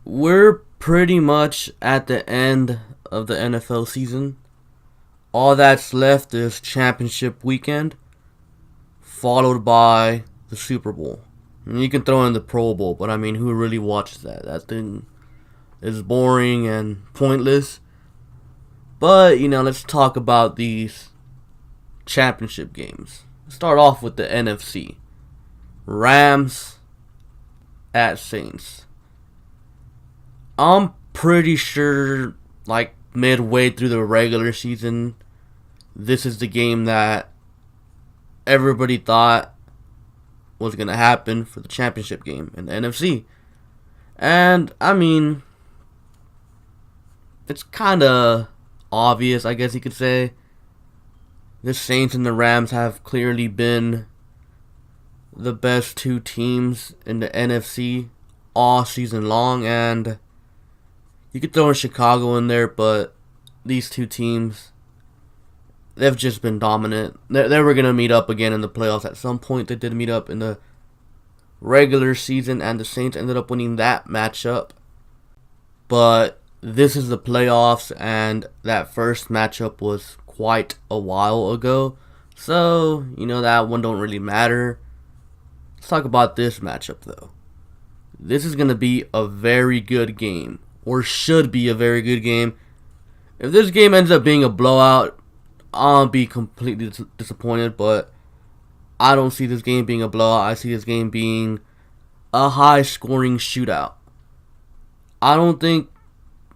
We're pretty much at the end of the NFL season. All that's left is championship weekend, followed by the Super Bowl. And you can throw in the Pro Bowl, but I mean, who really watches that? That thing is boring and pointless. But, let's talk about these championship games. Let's start off with the NFC. Rams at Saints. I'm pretty sure, like, midway through the regular season, this is the game that everybody thought was going to happen for the championship game in the NFC. And, I mean, it's kind of obvious, I guess you could say. The Saints and the Rams have clearly been the best two teams in the NFC all season long, and you could throw in Chicago in there, but these two teams, they've just been dominant. They were going to meet up again in the playoffs at some point. They did meet up in the regular season, and the Saints ended up winning that matchup. But this is the playoffs, and that first matchup was quite a while ago. So, that one don't really matter. Let's talk about this matchup, though. This is going to be a very good game, or should be a very good game. If this game ends up being a blowout, I'll be completely disappointed, but I don't see this game being a blowout. I see this game being a high-scoring shootout. I don't think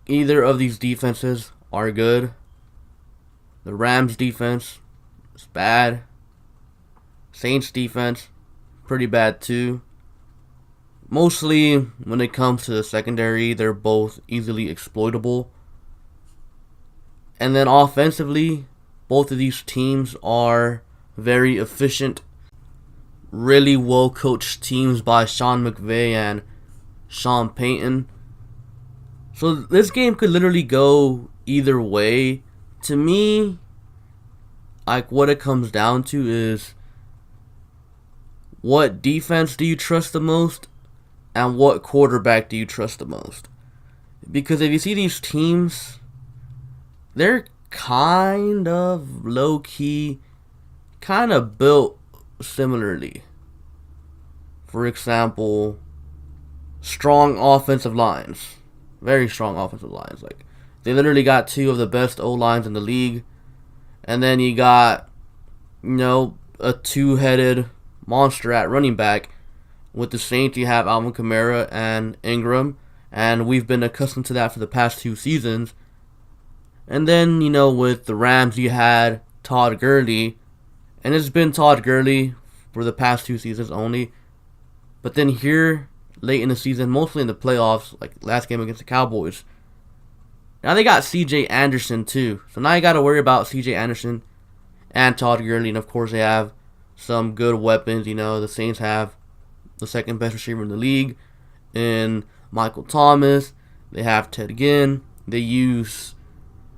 either of these defenses are good. The Rams defense is bad. Saints defense, pretty bad too. Mostly when it comes to the secondary, they're both easily exploitable. And then offensively, both of these teams are very efficient, really well coached teams by Sean McVay and Sean Payton. So this game could literally go either way. To me, like, what it comes down to is, what defense do you trust the most, and what quarterback do you trust the most? Because if you see these teams, they're kind of low-key, kind of built similarly. For example, strong offensive lines. Very strong offensive lines. Like, they literally got two of the best O-lines in the league. And then you got, a two-headed monster at running back. With the Saints, you have Alvin Kamara and Ingram. And we've been accustomed to that for the past 2 seasons. And then, with the Rams, you had Todd Gurley. And it's been Todd Gurley for the past 2 seasons only. But then here, late in the season, mostly in the playoffs, like last game against the Cowboys, now they got C.J. Anderson too. So now you got to worry about C.J. Anderson and Todd Gurley. And of course, they have some good weapons. The Saints have the second best receiver in the league in Michael Thomas. They have Ted Ginn. They use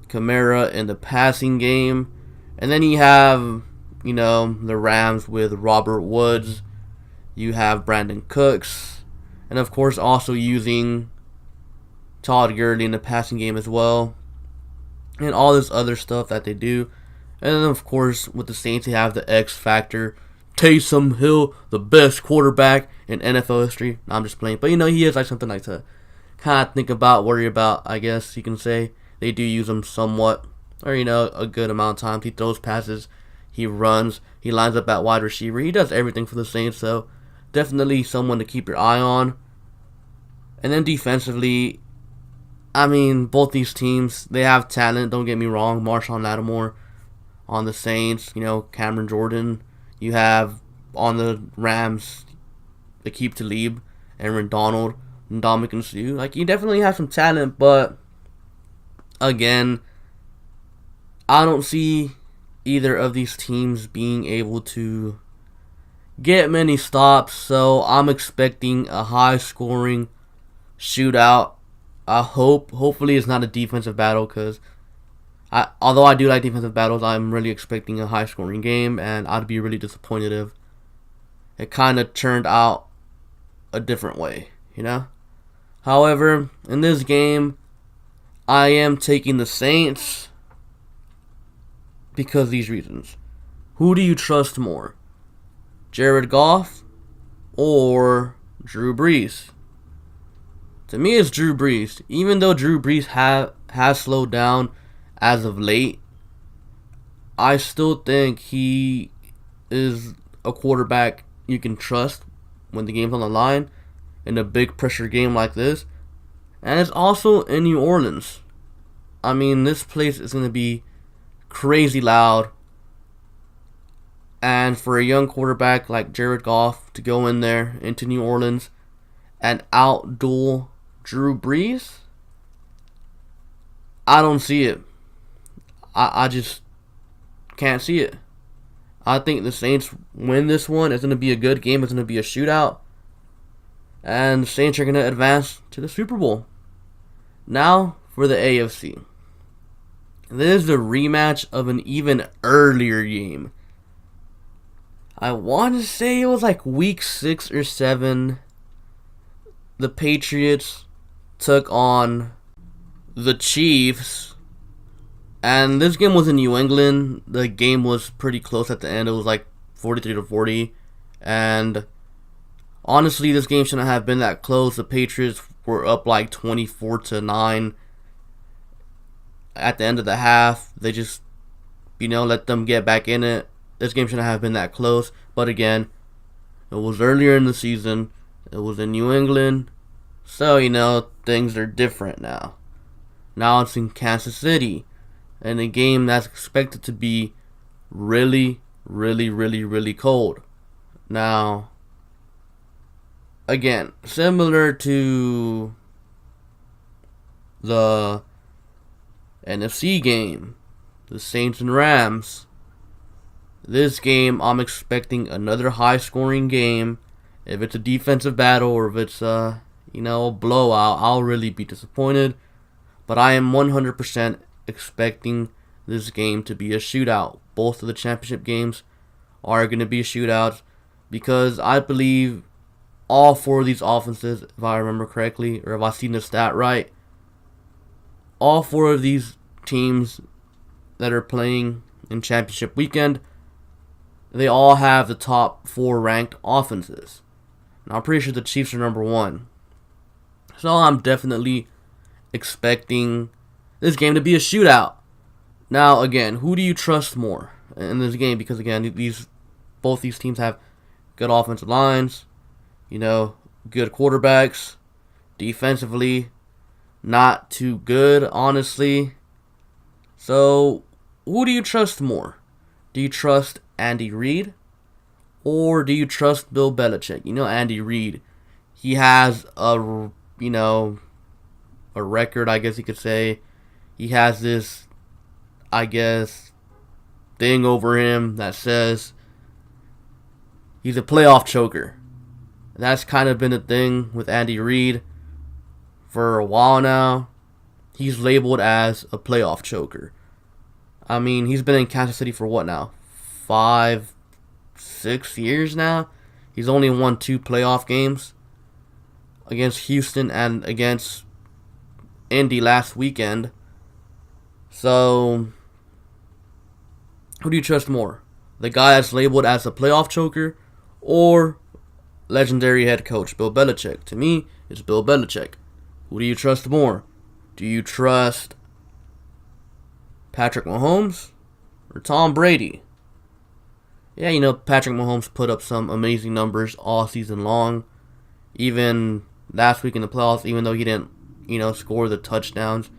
Kamara in the passing game. And then you have, the Rams with Robert Woods. You have Brandon Cooks. And of course, also using Todd Gurley in the passing game as well. And all this other stuff that they do. And then, of course, with the Saints, they have the X Factor. Taysom Hill, the best quarterback in NFL history. No, I'm just playing. But, he is like something like to kind of think about, worry about, I guess you can say. They do use him somewhat. Or, a good amount of times. He throws passes. He runs. He lines up at wide receiver. He does everything for the Saints. So, definitely someone to keep your eye on. And then defensively, I mean, both these teams, they have talent, don't get me wrong. Marshawn Lattimore on the Saints, Cameron Jordan. You have on the Rams, Aqib Talib, Aaron Donald, and Ndamukong Suh. Like, you definitely have some talent, but again, I don't see either of these teams being able to get many stops, so I'm expecting a high-scoring shootout. Hopefully it's not a defensive battle, because although I do like defensive battles, I'm really expecting a high-scoring game, and I'd be really disappointed if it kind of turned out a different way, However, in this game, I am taking the Saints because of these reasons. Who do you trust more? Jared Goff or Drew Brees? To me, it's Drew Brees. Even though Drew Brees has slowed down as of late, I still think he is a quarterback you can trust when the game's on the line in a big pressure game like this. And it's also in New Orleans. I mean, this place is going to be crazy loud. And for a young quarterback like Jared Goff to go in there into New Orleans and outduel Drew Brees, I don't see it. I just can't see it. I think the Saints win this one. It's going to be a good game. It's going to be a shootout. And the Saints are going to advance to the Super Bowl. Now for the AFC. This is the rematch of an even earlier game. I want to say it was like week 6 or 7. The Patriots took on the Chiefs. And this game was in New England. The game was pretty close at the end. It was like 43-40. And honestly, this game shouldn't have been that close. The Patriots were up like 24-9 at the end of the half. They just, let them get back in it. This game shouldn't have been that close. But again, it was earlier in the season. It was in New England. So, things are different now. Now it's in Kansas City. And a game that's expected to be really, really, really, really cold. Now, again, similar to the NFC game, the Saints and Rams, this game I'm expecting another high-scoring game. If it's a defensive battle or if it's a blowout, I'll really be disappointed. But I am 100% expecting this game to be a shootout. Both of the championship games are going to be shootouts because I believe all 4 of these offenses, if I remember correctly, or if I've seen the stat right, all 4 of these teams that are playing in championship weekend, they all have the top 4 ranked offenses. Now, I'm pretty sure the Chiefs are number 1. So I'm definitely expecting this game to be a shootout. Now, again, who do you trust more in this game? Because, again, both these teams have good offensive lines, good quarterbacks. Defensively, not too good, honestly. So, who do you trust more? Do you trust Andy Reid or do you trust Bill Belichick? Andy Reid, he has a record, I guess you could say. He has this, thing over him that says he's a playoff choker. That's kind of been a thing with Andy Reid for a while now. He's labeled as a playoff choker. I mean, he's been in Kansas City for what now? 5, 6 years now? He's only won 2 playoff games against Houston and against Indy last weekend. So, who do you trust more? The guy that's labeled as a playoff choker or legendary head coach Bill Belichick? To me, it's Bill Belichick. Who do you trust more? Do you trust Patrick Mahomes or Tom Brady? Yeah, Patrick Mahomes put up some amazing numbers all season long. Even last week in the playoffs, even though he didn't, score the touchdowns,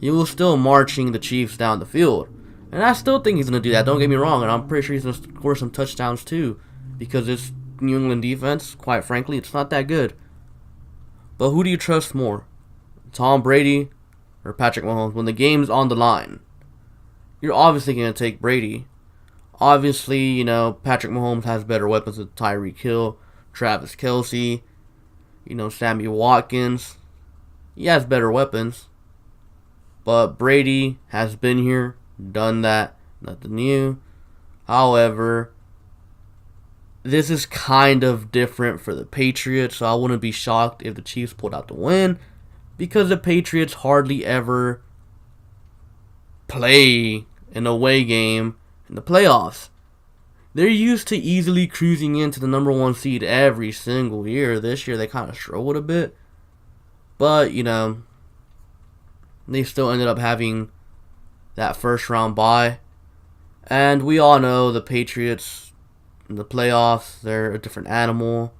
he was still marching the Chiefs down the field. And I still think he's going to do that, don't get me wrong. And I'm pretty sure he's going to score some touchdowns too. Because this New England defense, quite frankly, it's not that good. But who do you trust more? Tom Brady or Patrick Mahomes? When the game's on the line, you're obviously going to take Brady. Obviously, Patrick Mahomes has better weapons than Tyreek Hill, Travis Kelce, Sammy Watkins. He has better weapons. But Brady has been here, done that, nothing new. However, this is kind of different for the Patriots, so I wouldn't be shocked if the Chiefs pulled out the win, because the Patriots hardly ever play an away game in the playoffs. They're used to easily cruising into the number one seed every single year. This year they kind of struggled a bit, but they still ended up having that first round bye. And we all know the Patriots in the playoffs, they're a different animal.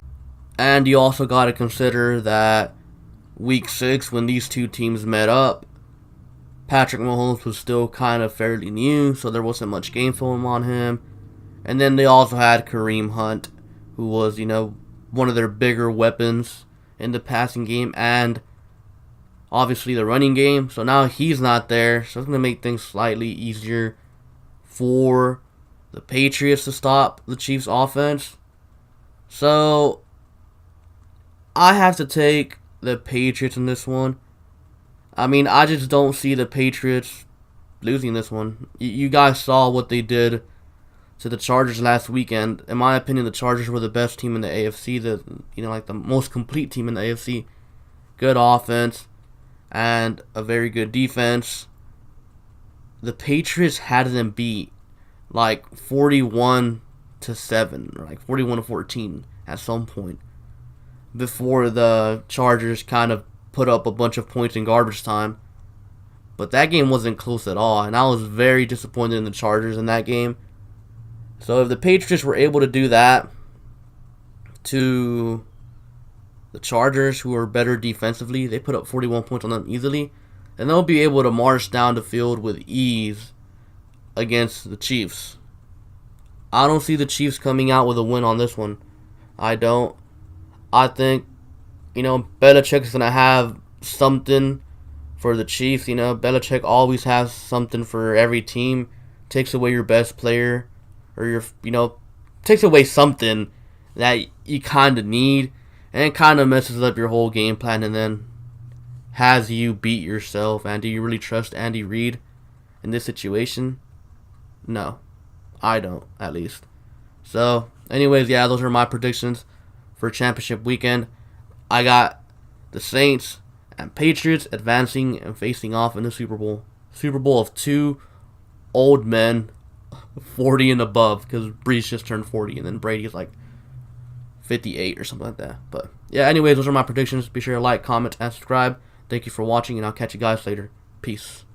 And you also got to consider that week 6, when these two teams met up, Patrick Mahomes was still kind of fairly new, so there wasn't much game film on him. And then they also had Kareem Hunt, who was, one of their bigger weapons in the passing game and obviously the running game. So now he's not there, so it's going to make things slightly easier for the Patriots to stop the Chiefs' offense. So I have to take the Patriots in this one. I mean, I just don't see the Patriots losing this one. You guys saw what they did to the Chargers last weekend. In my opinion, the Chargers were the best team in the AFC, the most complete team in the AFC. Good offense and a very good defense. The Patriots had them beat like 41-7 or like 41-14 at some point before the Chargers kind of put up a bunch of points in garbage time. But that game wasn't close at all, and I was very disappointed in the Chargers in that game. So if the Patriots were able to do that to the Chargers, who are better defensively, they put up 41 points on them easily, and they'll be able to march down the field with ease against the Chiefs. I don't see the Chiefs coming out with a win on this one. I don't. I think, Belichick's going to have something for the Chiefs. Belichick always has something for every team. Takes away your best player, or takes away something that you kind of need, and it kind of messes up your whole game plan, and then has you beat yourself. And do you really trust Andy Reid in this situation? No, I don't, at least. So, anyways, yeah, those are my predictions for championship weekend. I got the Saints and Patriots advancing and facing off in the Super Bowl. Super Bowl of two old men, 40 and above, because Breeze just turned 40, and then Brady's like 58 or something like that. But yeah, anyways, those are my predictions. Be sure to like, comment, and subscribe. Thank you for watching, and I'll catch you guys later. Peace.